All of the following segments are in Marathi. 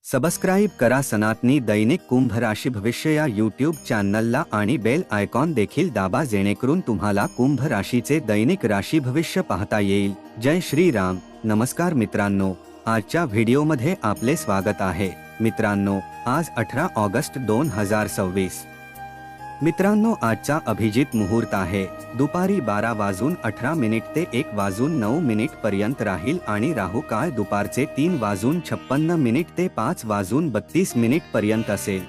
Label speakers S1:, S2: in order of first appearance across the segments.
S1: सबस्क्राईब करा सनातनी दैनिक कुंभ राशी भविष्य या यूट्यूब चॅनलला आणि बेल आयकॉन देखील दाबा जेणेकरून तुम्हाला कुंभ राशीचे दैनिक राशी भविष्य पाहता येईल। जय श्री राम। नमस्कार मित्रांनो, आजच्या व्हिडिओमध्ये आपले स्वागत आहे। मित्रांनो, आज 18 ऑगस्ट 2026। मित्रांनो, आजचा अभिजित मुहूर्त आहे दुपारी 12:18 ते 1:09 पर्यंत राहील आणि राहू काळ दुपारचे 3:56 ते 5:32 पर्यंत असेल।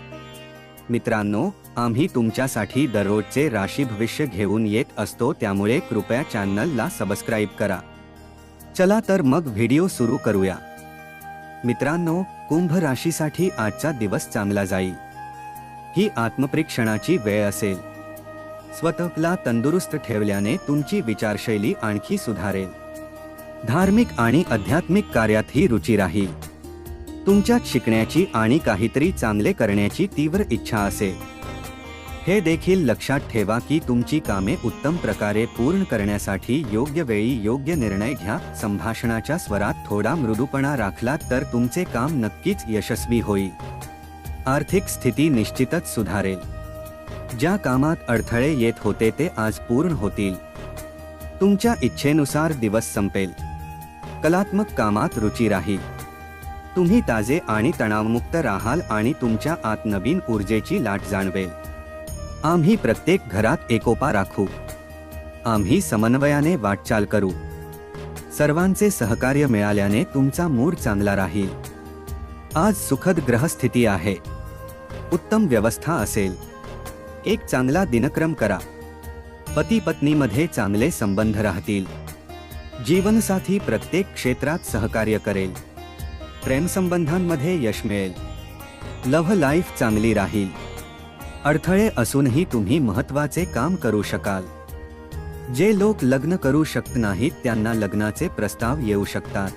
S1: मित्रांनो, आम्ही तुमच्यासाठी दररोजचे राशी भविष्य घेऊन येत असतो, त्यामुळे कृपया चॅनलला सबस्क्राईब करा। चला तर मग व्हिडिओ सुरू करूया। मित्रांनो, कुंभ राशीसाठी आजचा दिवस चांगला जाईल। ही आत्मपरीक्षणाची वेळ असेल। स्वतःला तंदुरुस्त ठेवल्याने तुमची विचारशैली आणखी सुधारेल। धार्मिक आणि आध्यात्मिक कार्यातही रुची राहील। तुमच्यात शिकण्याची आणि काहीतरी चांगले करण्याची तीव्र इच्छा असेल। हे देखील लक्षात ठेवा की तुमची कामे उत्तम प्रकारे पूर्ण करण्यासाठी योग्य वेळी योग्य निर्णय घ्या। संभाषणाच्या स्वरात थोडा मृदूपणा राखलात तर तुमचे काम नक्कीच यशस्वी होईल। आर्थिक स्थिती निश्चितच सुधारेल। ज्या कामात अडथळे येत होते ते आज पूर्ण होतील। तुमच्या इच्छेनुसार दिवस संपेल। कलात्मक कामात रुची राहील। तुम्ही ताजे आणि तणावमुक्त राहाल आणि तुमच्या आत नवीन ऊर्जेची लाट जाणवेल। आम्ही प्रत्येक घरात एकोपा राखू। आम्ही समन्वयाने वाटचाल करू। सर्वांचे सहकार्य मिळाल्याने तुमचा मूड चांगला राहील। आज सुखद ग्रहस्थिती आहे। उत्तम व्यवस्था असेल। एक चांगला दिनक्रम करा। पती पत्नीमध्ये चांगले संबंध राहतील। जीवनसाथी प्रत्येक क्षेत्रात सहकार्य करेल। प्रेमसंबंधांमध्ये यश मिळेल। लव्ह लाईफ चांगली राहील। अडथळे असूनही तुम्ही महत्त्वाचे काम करू शकाल। जे लोक लग्न करू शकत नाहीत त्यांना लग्नाचे प्रस्ताव येऊ शकतात।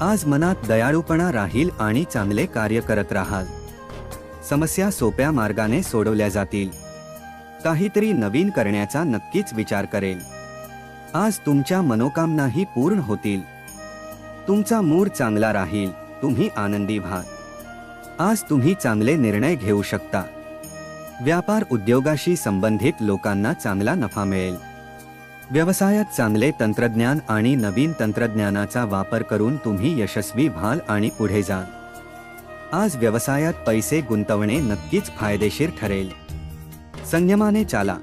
S1: आज मनात दयाळूपणा राहील आणि चांगले कार्य करत राहाल। समस्या सोप्या मार्गाने सोडवल्या जातील। काहीतरी नवीन करण्याचा नक्कीच विचार करेल। आज तुमच्या मनोकामनाही पूर्ण होतील। तुमचा मूड चांगला राहील। तुम्ही आनंदी व्हाल। आज तुम्ही चांगले निर्णय घेऊ शकता। व्यापार उद्योगाशी संबंधित लोकांना चांगला नफा मिळेल। व्यवसायात चांगले तंत्रज्ञान आणि नवीन तंत्रज्ञानाचा वापर करून तुम्ही यशस्वी व्हाल आणि पुढे जाल। आज व्यवसायात पैसे गुंतवणे नक्कीच फायदेशीर ठरेल। संयमाने चाला।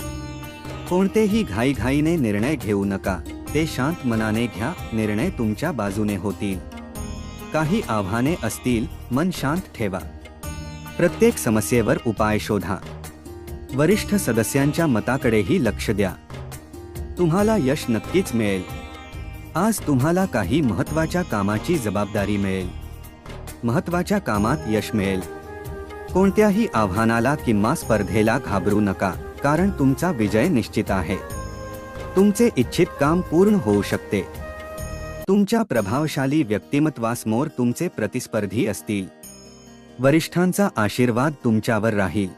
S1: कोणतेही घाईघाईने निर्णय घेऊ नका, ते शांत मनाने घ्या। निर्णय तुमच्या बाजूने होतील। काही आव्हाने असतील, मन शांत ठेवा। प्रत्येक समस्येवर उपाय शोधा। वरिष्ठ सदस्यांच्या मताकडेही लक्ष द्या। तुम्हाला यश नक्कीच मिळेल। आज तुम्हाला काही महत्त्वाच्या कामाची जबाबदारी मिळेल। महत्त्वाच्या कामात यश मिळेल। कोणत्याही आव्हानाला किंवा स्पर्धेला घाबरू नका, कारण तुमचा विजय निश्चित आहे। तुमचे इच्छित काम पूर्ण होऊ शकते। तुमच्या प्रभावशाली व्यक्तिमत्वासमोर तुमचे प्रतिस्पर्धी असतील। वरिष्ठांचा आशीर्वाद तुमच्यावर राहील।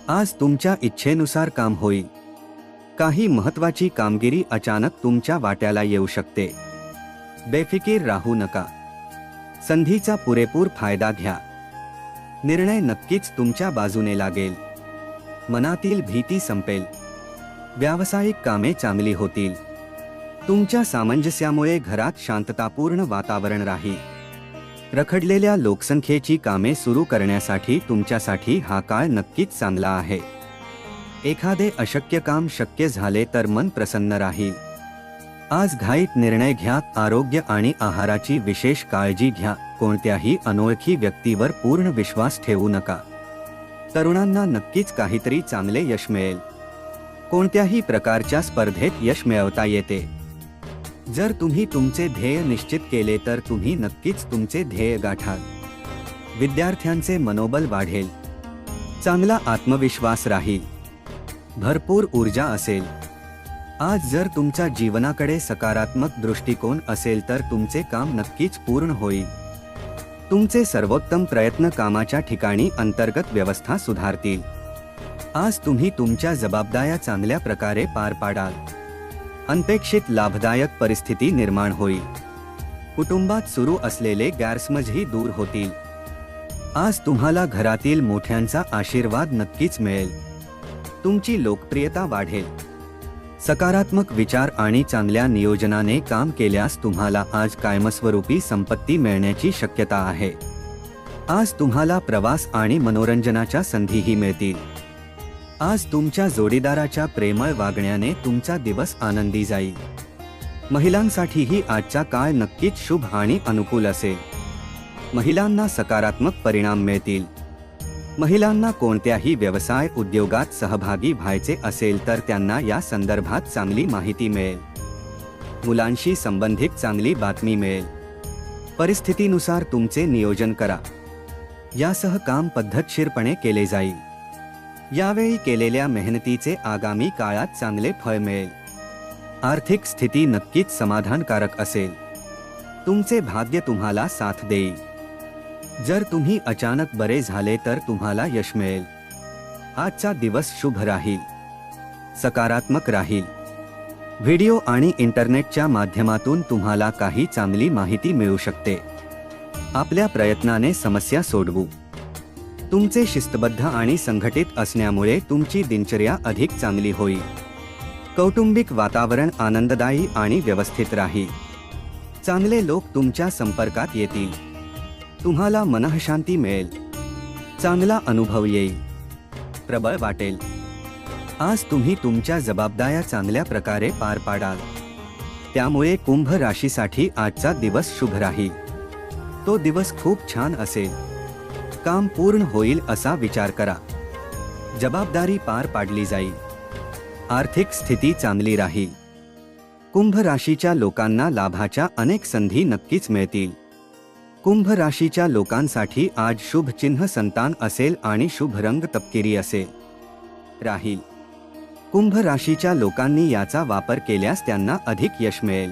S1: आज तुमच्या इच्छेनुसार काम होईल। काही महत्त्वाची कामगिरी अचानक तुमच्या वाट्याला येऊ शकते। बेफिकीर राहू नका। संधीचा पुरेपूर फायदा घ्या। निर्णय नक्कीच तुमच्या बाजूने लागेल। मनातील भीती संपेल। व्यावसायिक कामे चांगली होतील। तुमच्या सामंजस्यामुळे घरात शांततापूर्ण वातावरण राहील। रखडलेल्या लोकसंख्येची कामे सुरू करण्यासाठी तुमच्यासाठी हा काळ नक्कीच चांगला आहे। एखादे अशक्य काम शक्य झाले तर मन प्रसन्न राहील। आज घाईत निर्णय घ्या। आरोग्य आणि आहाराची विशेष काळजी घ्या। कोणत्याही अनोळखी व्यक्तीवर पूर्ण विश्वास ठेवू नका। तरुणांना नक्कीच काहीतरी चांगले यश मिळेल। कोणत्याही प्रकारच्या स्पर्धेत यश मिळवता येते। जर तुम्ही तुमचे ध्येय निश्चित केले तर तुम्ही नक्कीच तुमचे ध्येय गाठाल। विद्यार्थ्यांचे मनोबल वाढेल। चांगला आत्मविश्वास राहील। भरपूर ऊर्जा असेल। आज जर तुमच्या जीवनाकडे सकारात्मक दृष्टिकोन असेल तर तुमचे काम नक्कीच पूर्ण होईल। तुमचे सर्वोत्तम प्रयत्न कामाच्या ठिकाणी अंतर्गत व्यवस्था सुधारतील। आज तुम्ही तुमच्या जबाबदाऱ्या चांगल्या प्रकारे पार पाडाल। अनपेक्षित लाभदायक परिस्थिती निर्माण होईल। कुटुंबात सुरू असलेले गैरसमजही दूर होतील। आज तुम्हाला घरातील मोठ्यांचा आशीर्वाद नक्कीच मिळेल. तुमची लोकप्रियता वाढेल. सकारात्मक विचार आणि चांगल्या नियोजनाने काम केल्यास तुम्हाला आज कायमस्वरूपी संपत्ती मिळण्याची शक्यता आहे. आज तुम्हाला प्रवास आणि मनोरंजनाच्या संधीही मिळतील. आज तुमच्या जोडीदाराच्या प्रेमळ वागण्याने तुमचा दिवस आनंदी जाईल. महिलांसाठीही आजचा काळ नक्कीच शुभ आणि अनुकूल असेल. महिलांना सकारात्मक परिणाम मिळतील. महिलांना कोणत्याही व्यवसाय उद्योगात सहभागी व्हायचे असेल तर त्यांना या संदर्भात चांगली माहिती मिळेल. मुलांशी संबंधित चांगली बातमी मिळेल. परिस्थितीनुसार तुमचे नियोजन करा. यासह काम पद्धतशीरपणे केले जाईल. यावेळी केलेल्या मेहनतीचे आगामी काळात चांगले फळ मिळेल. आर्थिक स्थिती नक्कीच समाधानकारक असेल. तुमचे भाग्य तुम्हाला साथ देईल. जर तुम्ही अचानक बरे झाले तर तुम्हाला यश मिळेल. आजचा दिवस शुभ राहील. सकारात्मक राहील. व्हिडिओ आणि इंटरनेटच्या माध्यमातून तुम्हाला काही चांगली माहिती मिळू शकते. आपल्या प्रयत्नाने समस्या सोडवू. तुमचे शिस्तबद्ध आणि संघटित असण्यामुळे तुमची दिनचर्या अधिक चांगली होईल. कौटुंबिक वातावरण आनंददायी आणि व्यवस्थित राहील. चांगले लोक तुमच्या संपर्कात येतील. तुम्हाला मनःशांती मिळेल. चांगला अनुभव येईल. प्रबळ वाटेल. आज तुम्ही तुमच्या जबाबदाऱ्या चांगल्या प्रकारे पार पाडाल. त्यामुळे कुंभ राशीसाठी आजचा दिवस शुभ राहील. तो दिवस खूप छान असेल. काम पूर्ण होईल असा विचार करा. जबाबदारी पार पाडली जाईल. आर्थिक स्थिती चांगली राहील. कुंभ राशीच्या लोकांना लाभाच्या अनेक संधी नक्कीच मिळतील. कुंभ राशीच्या लोकांसाठी आज शुभ चिन्ह संतान असेल आणि शुभ रंग तपकिरी असेल राहील. कुंभ राशीच्या लोकांनी याचा वापर केल्यास त्यांना अधिक यश मिळेल.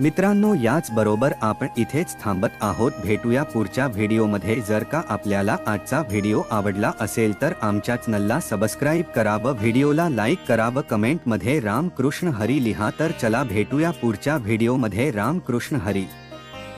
S1: मित्रांनो, याच बरोबर आपण इथेच थांबत आहोत. भेटूया पुढच्या व्हिडिओमध्ये. जर का आपल्याला आजचा व्हिडिओ आवडला असेल तर आमच्या चॅनलला सबस्क्राईब करा व व्हिडिओला लाईक करा व कमेंटमध्ये राम कृष्ण हरी लिहा. तर चला भेटूया पुढच्या व्हिडिओमध्ये. राम कृष्ण हरी.